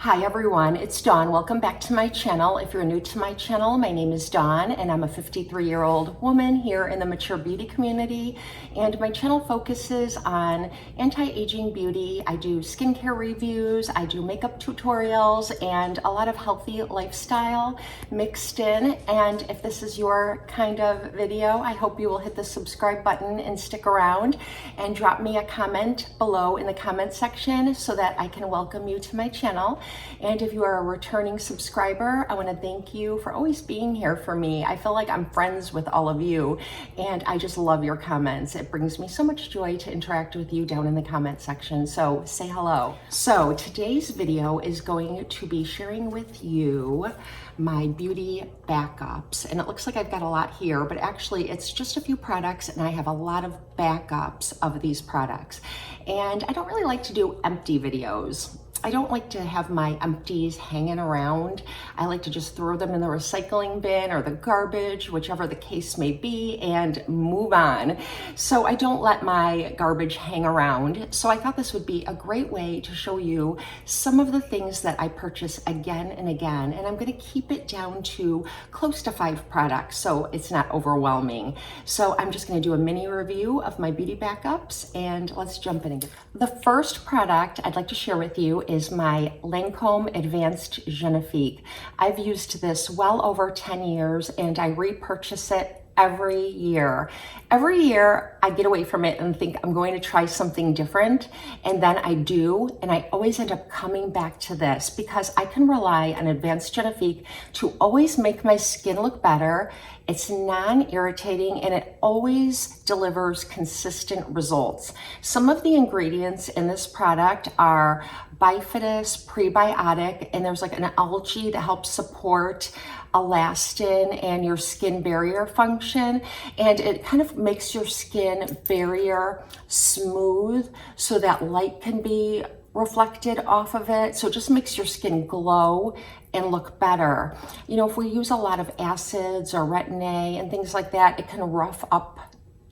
Hi everyone, it's Dawn. Welcome back to my channel. If you're new to my channel, my name is Dawn and I'm a 53-year-old woman here in the mature beauty community, and my channel focuses on anti-aging beauty. I do skincare reviews, I do makeup tutorials, and a lot of healthy lifestyle mixed in. And if this is your kind of video, I hope you will hit the subscribe button and stick around and drop me a comment below in the comment section so that I can welcome you to my channel. And if you are a returning subscriber, I want to thank you for always being here for me. I feel like I'm friends with all of you, and I just love your comments. It brings me so much joy to interact with you down in the comment section, so say hello. So today's video is going to be sharing with you my beauty backups, and it looks like I've got a lot here, but actually it's just a few products and I have a lot of backups of these products. And I don't really like to do empty videos. I don't like to have my empties hanging around. I like to just throw them in the recycling bin or the garbage, whichever the case may be, and move on. So I don't let my garbage hang around. So I thought this would be a great way to show you some of the things that I purchase again and again. And I'm gonna keep it down to close to 5 products so it's not overwhelming. So I'm just gonna do a mini review of my beauty backups, and let's jump in again. The first product I'd like to share with you is my Lancome Advanced Genifique. I've used this well over 10 years and I repurchase it every year. Every year I get away from it and think I'm going to try something different, and then I do, and I always end up coming back to this because I can rely on Advanced Genifique to always make my skin look better. It's non-irritating and it always delivers consistent results. Some of the ingredients in this product are bifidus prebiotic, and there's like an algae that helps support elastin and your skin barrier function, and it kind of makes your skin barrier smooth so that light can be reflected off of it. So it just makes your skin glow and look better. You know, if we use a lot of acids or retrinAl and things like that, it can rough up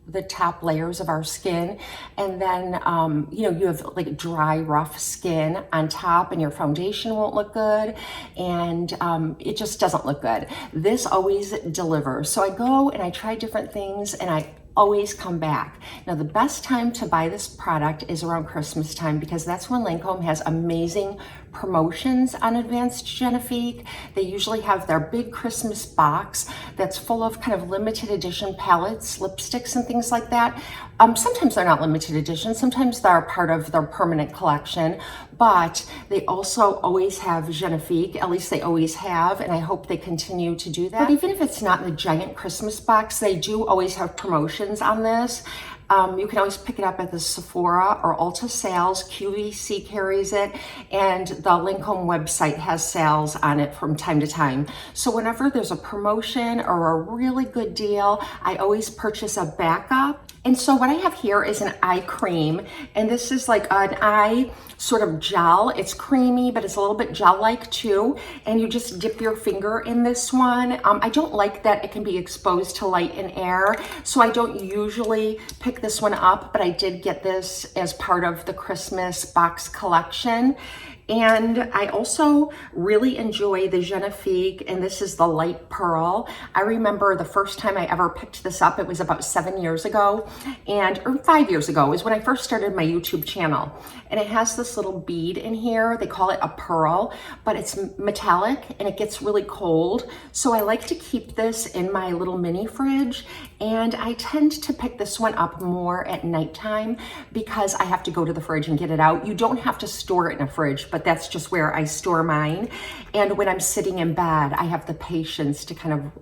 the top layers of our skin, and then you know, you have like dry, rough skin on top and your foundation won't look good, and it just doesn't look good. This always delivers. So I go and I try different things and I always come back. Now the best time to buy this product is around Christmas time because that's when Lancome has amazing promotions on Advanced Genifique. They usually have their big Christmas box that's full of kind of limited edition palettes, lipsticks and things like that. Sometimes they're not limited edition, sometimes they're part of their permanent collection, but they also always have Genifique, at least they always have, and I hope they continue to do that. But even if it's not in the giant Christmas box, they do always have promotions on this. You can always pick it up at the Sephora or Ulta sales. QVC carries it, and the Lancome website has sales on it from time to time. So whenever there's a promotion or a really good deal, I always purchase a backup. And so what I have here is an eye cream, and this is like an eye sort of gel. It's creamy, but it's a little bit gel-like too. And you just dip your finger in this one. I don't like that it can be exposed to light and air, so I don't usually pick this one up, but I did get this as part of the Christmas box collection. And I also really enjoy the Genifique, and this is the light pearl. I remember the first time I ever picked this up, it was about 7 years ago, or 5 years ago, is when I first started my YouTube channel. And it has this little bead in here. They call it a pearl, but it's metallic and it gets really cold. So I like to keep this in my little mini fridge, and I tend to pick this one up more at nighttime because I have to go to the fridge and get it out. You don't have to store it in a fridge, but that's just where I store mine. And when I'm sitting in bed, I have the patience to kind of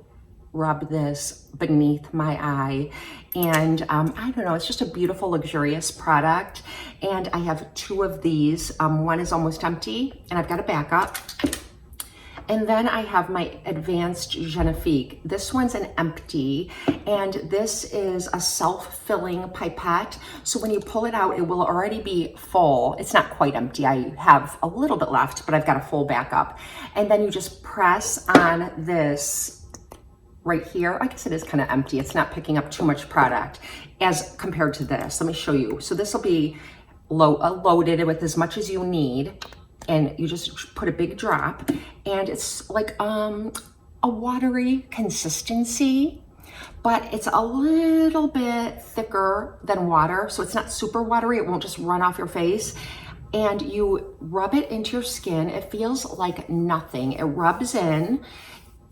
rub this beneath my eye. And I don't know, it's just a beautiful, luxurious product. And I have 2 of these. One is almost empty, and I've got a backup. And then I have my Advanced Genifique. This one's an empty, and this is a self-filling pipette. So when you pull it out, it will already be full. It's not quite empty. I have a little bit left, but I've got a full backup. And then you just press on this right here. I guess it is kind of empty. It's not picking up too much product as compared to this. Let me show you. So this will be loaded with as much as you need. and you just put a big drop, and it's like a watery consistency, but it's a little bit thicker than water, so it's not super watery. It won't just run off your face. And you rub it into your skin. It feels like nothing. It rubs in.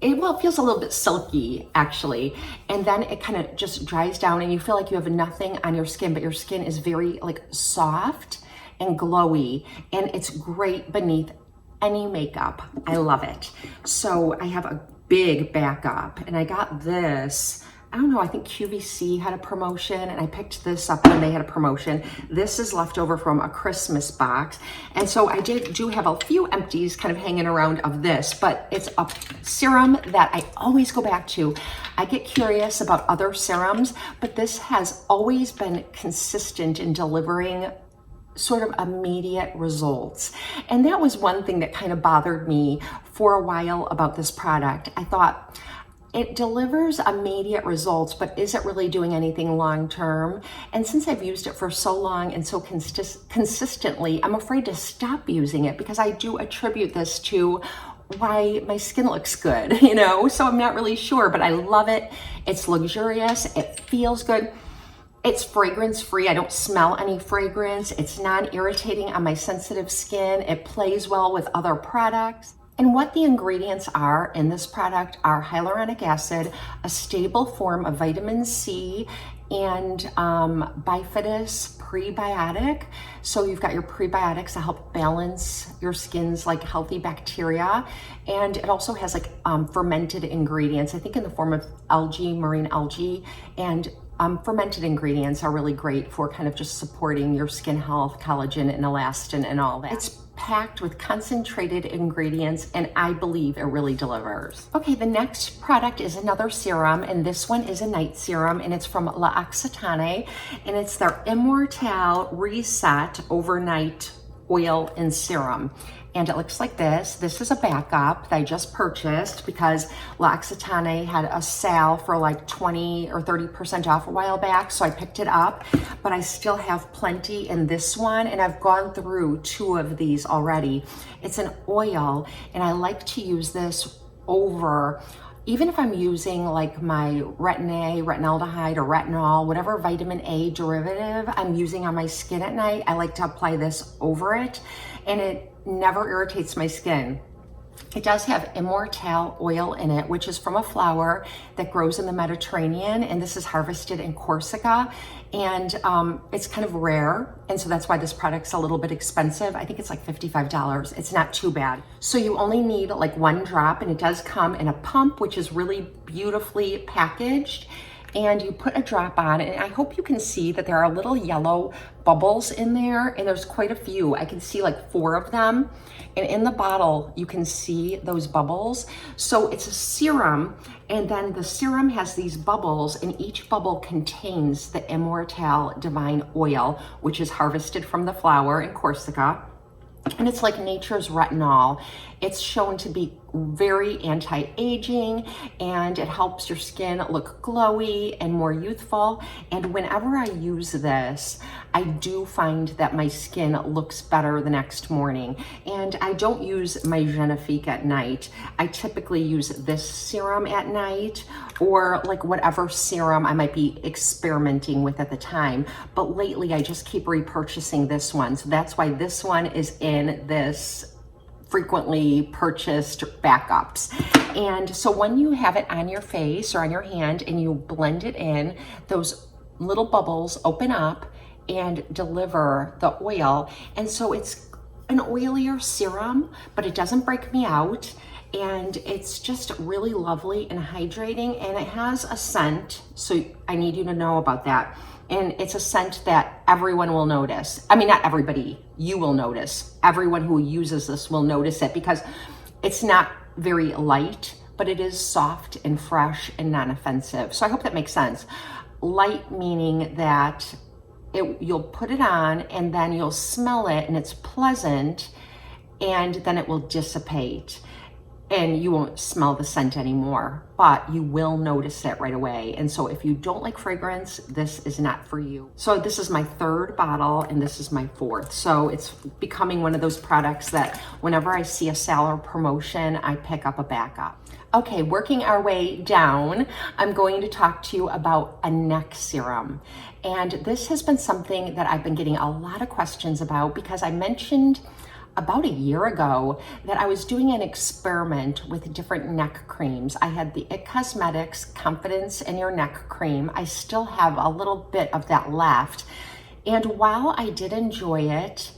It feels a little bit silky, actually. And then it kind of just dries down and you feel like you have nothing on your skin, but your skin is very like soft and glowy, and it's great beneath any makeup. I love it. So I have a big backup, and I got this, I don't know, I think QVC had a promotion, and I picked this up when they had a promotion. This is leftover from a Christmas box. And so I do have a few empties kind of hanging around of this, but it's a serum that I always go back to. I get curious about other serums, but this has always been consistent in delivering sort of immediate results. And that was one thing that kind of bothered me for a while about this product. I thought, it delivers immediate results, but is it really doing anything long-term? And since I've used it for so long and so consistently, I'm afraid to stop using it, because I do attribute this to why my skin looks good, you know? So I'm not really sure, but I love it. It's luxurious, it feels good. It's fragrance free. I don't smell any fragrance. It's non-irritating on my sensitive skin. It plays well with other products. And what the ingredients are in this product are hyaluronic acid, a stable form of vitamin C, and bifidus prebiotic. So you've got your prebiotics to help balance your skin's like healthy bacteria. And it also has like fermented ingredients, I think in the form of algae, marine algae, and fermented ingredients are really great for kind of just supporting your skin health, collagen and elastin and all that. It's packed with concentrated ingredients, and I believe it really delivers. Okay, the next product is another serum, and this one is a night serum, and it's from L'Occitane, and it's their Immortelle Reset Overnight Oil and Serum. And it looks like this. This is a backup that I just purchased because L'Occitane had a sale for like 20 or 30% off a while back, so I picked it up, but I still have plenty in this one, and I've gone through 2 of these already. It's an oil, and I like to use this over, even if I'm using like my retin-A, retinaldehyde, or retinol, whatever vitamin A derivative I'm using on my skin at night, I like to apply this over it, and it never irritates my skin. It does have Immortelle oil in it, which is from a flower that grows in the Mediterranean, and this is harvested in Corsica, and it's kind of rare, and so that's why this product's a little bit expensive. I think it's like $55. It's not too bad. So you only need like 1 drop, and it does come in a pump, which is really beautifully packaged. And you put a drop on, and I hope you can see that there are little yellow bubbles in there, and there's quite a few. I can see like 4 of them, and in the bottle you can see those bubbles. So it's a serum, and then the serum has these bubbles, and each bubble contains the Immortelle Divine Oil, which is harvested from the flower in Corsica. And it's like nature's retinol. It's shown to be very anti-aging, and it helps your skin look glowy and more youthful. And whenever I use this, I do find that my skin looks better the next morning. And I don't use my Genifique at night. I typically use this serum at night, or like whatever serum I might be experimenting with at the time. But lately I just keep repurchasing this one. So that's why this one is in this frequently purchased backups. And so when you have it on your face or on your hand and you blend it in, those little bubbles open up and deliver the oil. And so it's an oilier serum, but it doesn't break me out. And it's just really lovely and hydrating, and it has a scent, so I need you to know about that. And it's a scent that everyone will notice. I mean, not everybody, you will notice. Everyone who uses this will notice it, because it's not very light, but it is soft and fresh and non-offensive. So I hope that makes sense. Light meaning that you'll put it on and then you'll smell it and it's pleasant, and then it will dissipate. and you won't smell the scent anymore, but you will notice it right away. And so if you don't like fragrance, this is not for you. So this is my third bottle and this is my fourth. So it's becoming one of those products that whenever I see a sale or promotion, I pick up a backup. Okay, working our way down, I'm going to talk to you about a neck serum. And this has been something that I've been getting a lot of questions about because I mentioned about a year ago that I was doing an experiment with different neck creams. I had the IT Cosmetics Confidence in Your Neck cream. I still have a little bit of that left. And while I did enjoy it,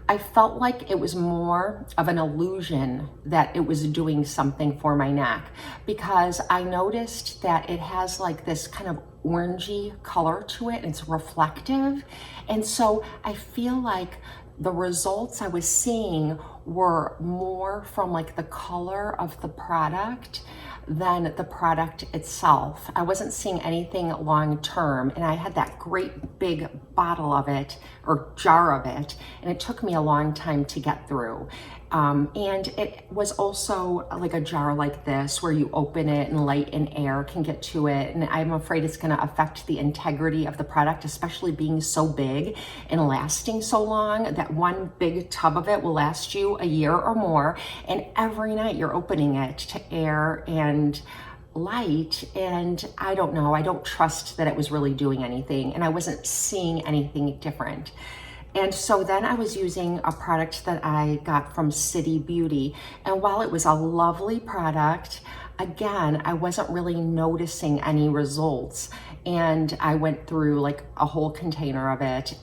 I felt like it was more of an illusion that it was doing something for my neck, because I noticed that it has like this kind of orangey color to it. It's reflective. And so I feel like the results I was seeing were more from like the color of the product than the product itself. I wasn't seeing anything long term, and I had that great big bottle of it or jar of it, and it took me a long time to get through. And it was also like a jar like this where you open it and light and air can get to it. And I'm afraid it's gonna affect the integrity of the product, especially being so big and lasting so long. That one big tub of it will last you a year or more. And every night you're opening it to air and light, and I don't know, I don't trust that it was really doing anything, and I wasn't seeing anything different. And so then I was using a product that I got from City Beauty. And while it was a lovely product, again, I wasn't really noticing any results. And I went through like a whole container of it.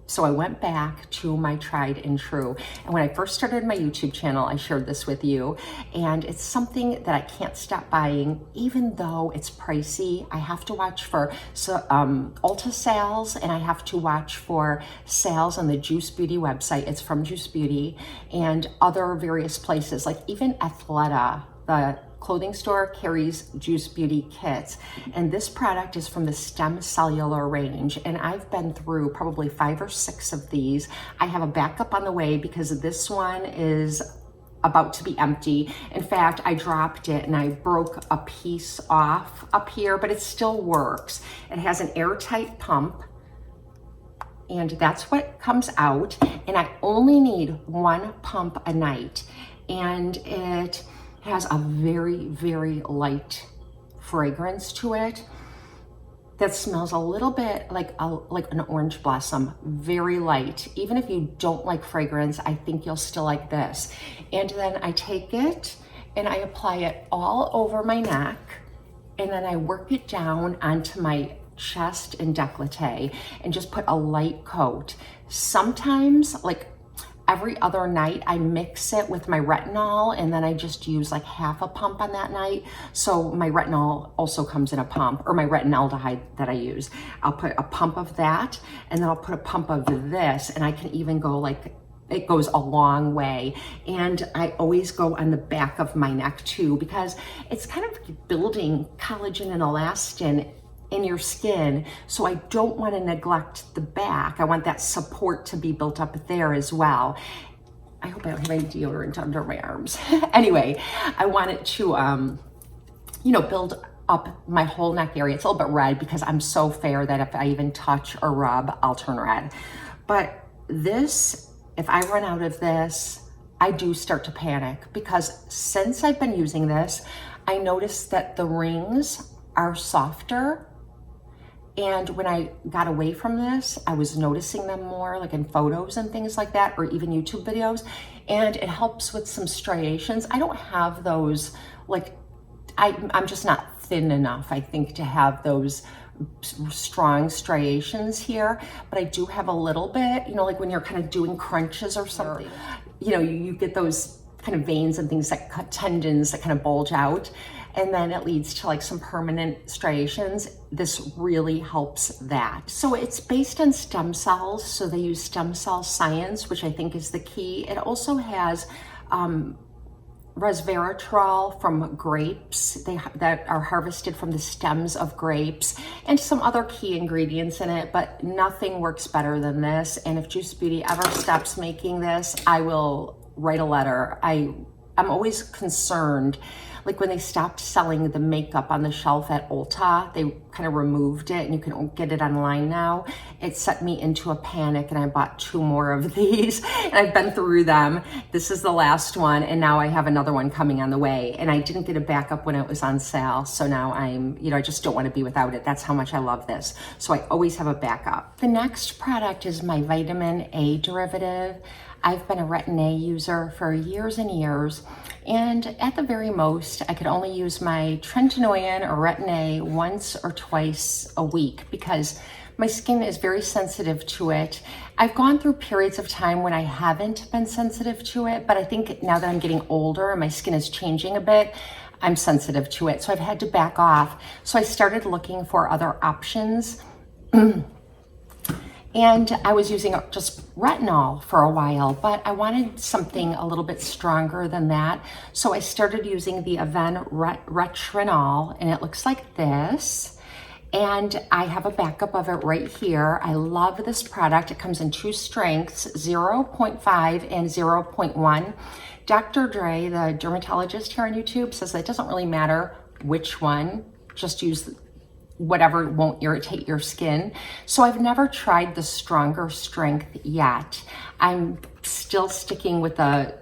So I went back to my tried and true. And when I first started my YouTube channel, I shared this with you. And it's something that I can't stop buying, even though it's pricey. I have to watch for Ulta sales, and I have to watch for sales on the Juice Beauty website. It's from Juice Beauty and other various places, like even Athleta, the clothing store, carries Juice Beauty kits. And this product is from the Stem Cellular range. And I've been through probably 5 or 6 of these. I have a backup on the way because this one is about to be empty. In fact, I dropped it and I broke a piece off up here, but it still works. It has an airtight pump, and that's what comes out. And I only need 1 pump a night. And it has a very, very light fragrance to it that smells a little bit like an orange blossom, very light. Even if you don't like fragrance, I think you'll still like this. And then I take it and I apply it all over my neck, and then I work it down onto my chest and décolleté and just put a light coat. Sometimes, like every other night, I mix it with my retrinAl, and then I just use like half a pump on that night. So my retrinAl also comes in a pump, or my retinaldehyde that I use. I'll put a pump of that, and then I'll put a pump of this, and I can even go like, it goes a long way. And I always go on the back of my neck too, because it's kind of building collagen and elastin in your skin. So I don't want to neglect the back. I want that support to be built up there as well. I hope I don't have any deodorant under my arms. Anyway, I want it to, build up my whole neck area. It's a little bit red because I'm so fair that if I even touch or rub, I'll turn red. But this, if I run out of this, I do start to panic, because since I've been using this, I noticed that the rings are softer. And when I got away from this, I was noticing them more, like in photos and things like that, or even YouTube videos. And it helps with some striations. I don't have those, like, I'm just not thin enough, I think, to have those strong striations here. But I do have a little bit, like when you're kind of doing crunches or something, you get those kind of veins and things that cut tendons that kind of bulge out. And then it leads to like some permanent striations. This really helps that. So it's based on stem cells. So they use stem cell science, which I think is the key. It also has resveratrol from grapes that are harvested from the stems of grapes, and some other key ingredients in it, but nothing works better than this. And if Juice Beauty ever stops making this, I will write a letter. I I'm always concerned. Like when they stopped selling the makeup on the shelf at Ulta, they kind of removed it and you can get it online now. It set me into a panic and I bought 2 more of these and I've been through them. This is the last one and now I have another one coming on the way, and I didn't get a backup when it was on sale. So now I'm, I just don't want to be without it. That's how much I love this. So I always have a backup. The next product is my vitamin A derivative. I've been a retrinAl user for years and years, and at the very most, I could only use my tretinoin or retrinAl once or twice a week because my skin is very sensitive to it. I've gone through periods of time when I haven't been sensitive to it, but I think now that I'm getting older and my skin is changing a bit, I'm sensitive to it. So I've had to back off. So I started looking for other options. And I was using just retrinAl for a while, but I wanted something a little bit stronger than that. So I started using the Avene retrinAl, and it looks like this. And I have a backup of it right here. I love this product. It comes in 2 strengths, 0.5 and 0.1. Dr. Dre, the dermatologist here on YouTube, says that it doesn't really matter which one, just use whatever won't irritate your skin. So I've never tried the stronger strength yet. I'm still sticking with the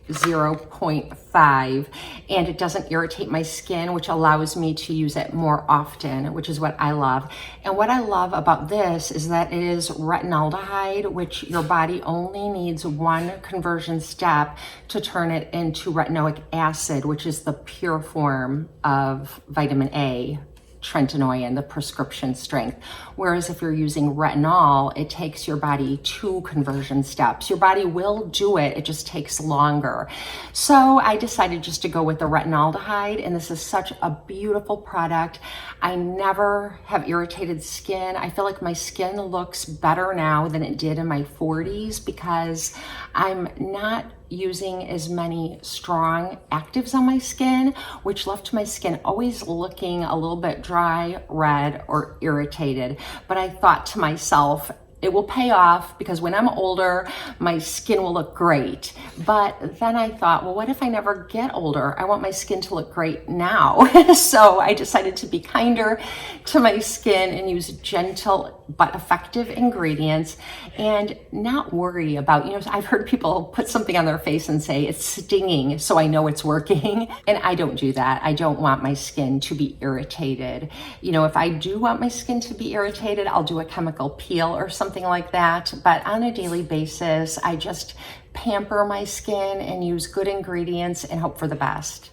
0.5, and it doesn't irritate my skin, which allows me to use it more often, which is what I love. And what I love about this is that it is retinaldehyde, which your body only needs 1 conversion step to turn it into retinoic acid, which is the pure form of vitamin A, tretinoin, the prescription strength. Whereas if you're using retinol, it takes your body 2 conversion steps. Your body will do it, it just takes longer. So I decided just to go with the retinaldehyde, and this is such a beautiful product. I never have irritated skin. I feel like my skin looks better now than it did in my 40s because I'm not using as many strong actives on my skin, which left my skin always looking a little bit dry, red, or irritated. But I thought to myself, it will pay off because when I'm older, my skin will look great. But then I thought, well, what if I never get older? I want my skin to look great now. So I decided to be kinder to my skin and use gentle but effective ingredients and not worry about, I've heard people put something on their face and say it's stinging, so I know it's working. And I don't do that. I don't want my skin to be irritated. If I do want my skin to be irritated, I'll do a chemical peel or something like that. But on a daily basis, I just pamper my skin and use good ingredients and hope for the best.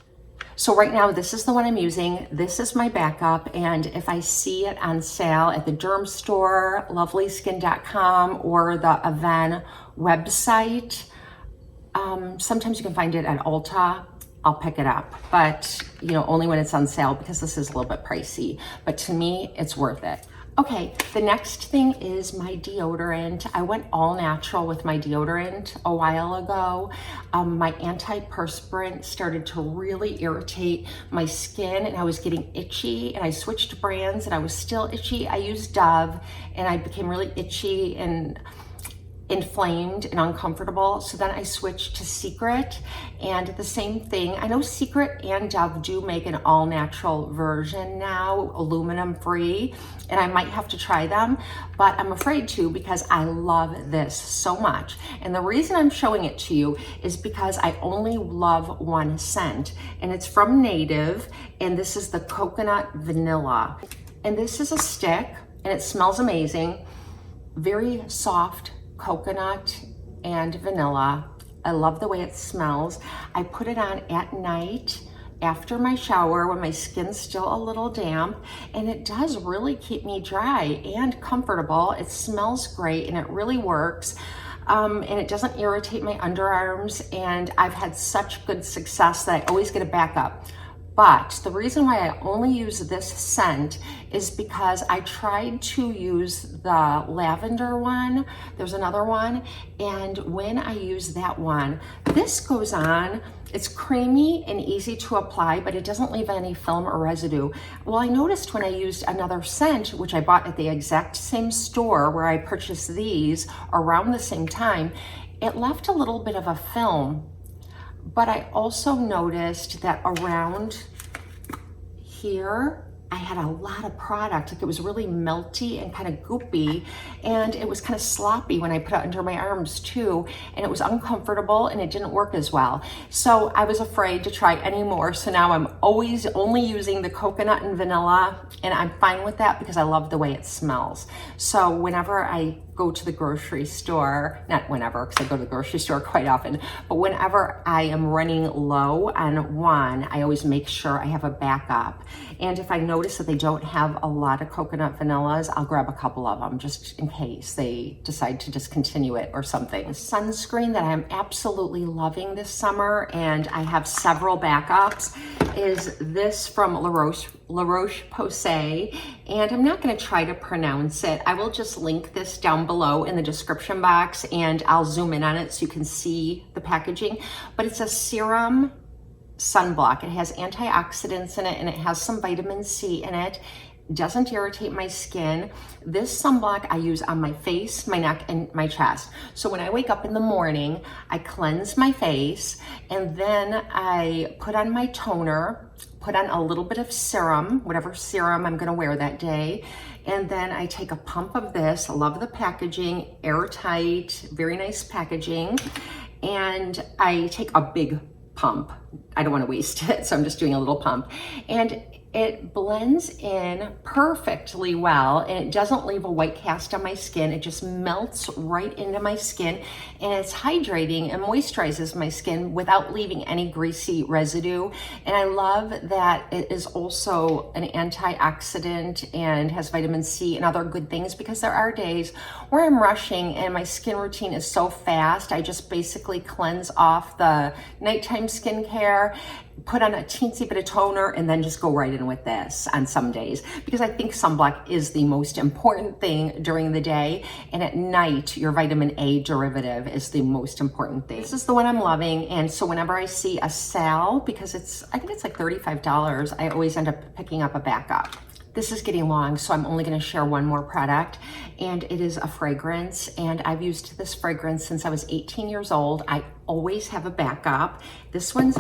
So right now, this is the one I'm using. This is my backup. And if I see it on sale at the derm store, lovelyskin.com, or the Avene website, sometimes you can find it at Ulta, I'll pick it up. But, only when it's on sale because this is a little bit pricey. But to me, it's worth it. Okay, the next thing is my deodorant. I went all natural with my deodorant a while ago. My antiperspirant started to really irritate my skin and I was getting itchy, and I switched brands and I was still itchy. I used Dove and I became really itchy and inflamed and uncomfortable. So then I switched to Secret, and the same thing. I know Secret and Dove do make an all natural version now, aluminum free, and I might have to try them, but I'm afraid to because I love this so much. And the reason I'm showing it to you is because I only love 1 scent, and it's from Native, and this is the coconut vanilla. And this is a stick and it smells amazing. Very soft coconut and vanilla. I love the way it smells. I put it on at night after my shower when my skin's still a little damp, and it does really keep me dry and comfortable. It smells great and it really works. And it doesn't irritate my underarms, and I've had such good success that I always get a backup. But the reason why I only use this scent is because I tried to use the lavender one. There's another one. And when I use that one, this goes on. It's creamy and easy to apply, but it doesn't leave any film or residue. Well, I noticed when I used another scent, which I bought at the exact same store where I purchased these around the same time, it left a little bit of a film. but I also noticed that around here, I had a lot of product. Like, it was really melty and kind of goopy, and it was kind of sloppy when I put it under my arms too, and it was uncomfortable and it didn't work as well. So I was afraid to try any more. So now I'm always only using the coconut and vanilla, and I'm fine with that because I love the way it smells. So whenever I go to the grocery store, not whenever, because I go to the grocery store quite often, but whenever I am running low on one, I always make sure I have a backup. And if I notice that they don't have a lot of coconut vanillas, I'll grab a couple of them just in case they decide to discontinue it or something. The sunscreen that I'm absolutely loving this summer, and I have several backups, is this from La Roche Possey, and I'm not going to try to pronounce it. I will just link this down below in the description box, and I'll zoom in on it so you can see the packaging. But it's a serum sunblock. It has antioxidants in it, and it has some vitamin C in it. It doesn't irritate my skin. This sunblock I use on my face, my neck, and my chest. So when I wake up in the morning, I cleanse my face, and then I put on my toner, put on a little bit of serum, whatever serum I'm gonna wear that day, and then I take a pump of this. I love the packaging, airtight, very nice packaging, and I take a big pump. I don't want to waste it, so I'm just doing a little pump. And it blends in perfectly well, and it doesn't leave a white cast on my skin. It just melts right into my skin, and it's hydrating and moisturizes my skin without leaving any greasy residue. And I love that it is also an antioxidant and has vitamin C and other good things, because there are days where I'm rushing and my skin routine is so fast. I just basically cleanse off the nighttime skincare, put on a teensy bit of toner, and then just go right in with this on some days, because I think sunblock is the most important thing during the day, and at night your vitamin A derivative is the most important thing. This is the one I'm loving, and so whenever I see a sale, because I think it's like $35, I always end up picking up a backup. This is getting long, so I'm only gonna share one more product, and it is a fragrance, and I've used this fragrance since I was 18 years old. I always have a backup. This one's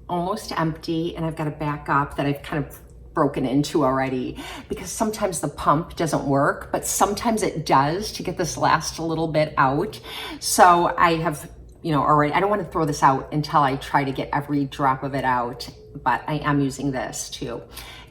almost empty, and I've got a backup that I've kind of broken into already, because sometimes the pump doesn't work, but sometimes it does to get this last little bit out. So I have, already, I don't want to throw this out until I try to get every drop of it out, but I am using this too.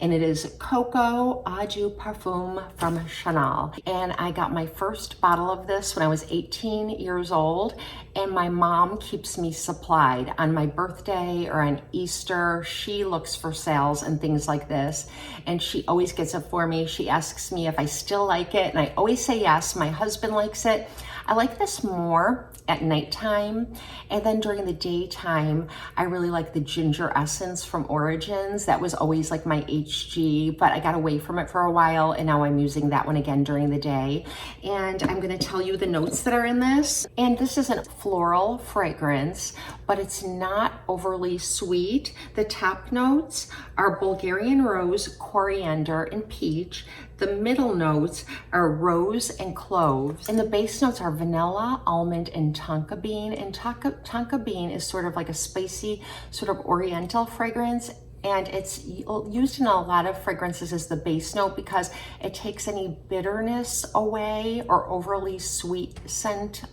And it is Coco Eau de Parfum from Chanel. And I got my first bottle of this when I was 18 years old, and my mom keeps me supplied. On my birthday or on Easter, she looks for sales and things like this, and she always gets it for me. She asks me if I still like it, and I always say yes. My husband likes it. I like this more at nighttime, and then during the daytime, I really like the ginger essence from Origins. That was always like my HG, but I got away from it for a while, and now I'm using that one again during the day. And I'm gonna tell you the notes that are in this. And this is a floral fragrance, but it's not overly sweet. The top notes are Bulgarian rose, coriander, and peach. The middle notes are rose and cloves. And the base notes are vanilla, almond, and tonka bean. And tonka bean is sort of like a spicy, sort of oriental fragrance. And it's used in a lot of fragrances as the base note, because it takes any bitterness away or overly sweet scent.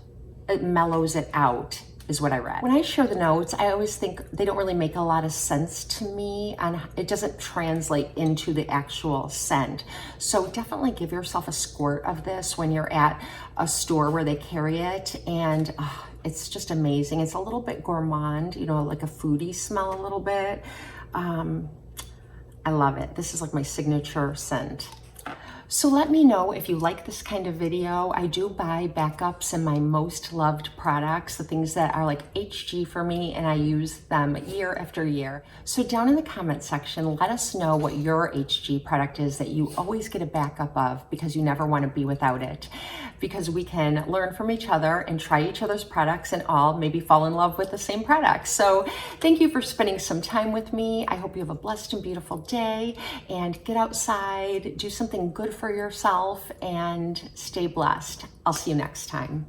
It mellows it out, is what I read. When I share the notes, I always think they don't really make a lot of sense to me, and it doesn't translate into the actual scent. So definitely give yourself a squirt of this when you're at a store where they carry it, and it's just amazing. It's a little bit gourmand, like a foodie smell a little bit. I love it. This is like my signature scent. So let me know if you like this kind of video. I do buy backups in my most loved products, the things that are like HG for me, and I use them year after year. So down in the comment section, let us know what your HG product is that you always get a backup of, because you never want to be without it. Because we can learn from each other and try each other's products and all maybe fall in love with the same products. So thank you for spending some time with me. I hope you have a blessed and beautiful day, and get outside, do something good for yourself, and stay blessed. I'll see you next time.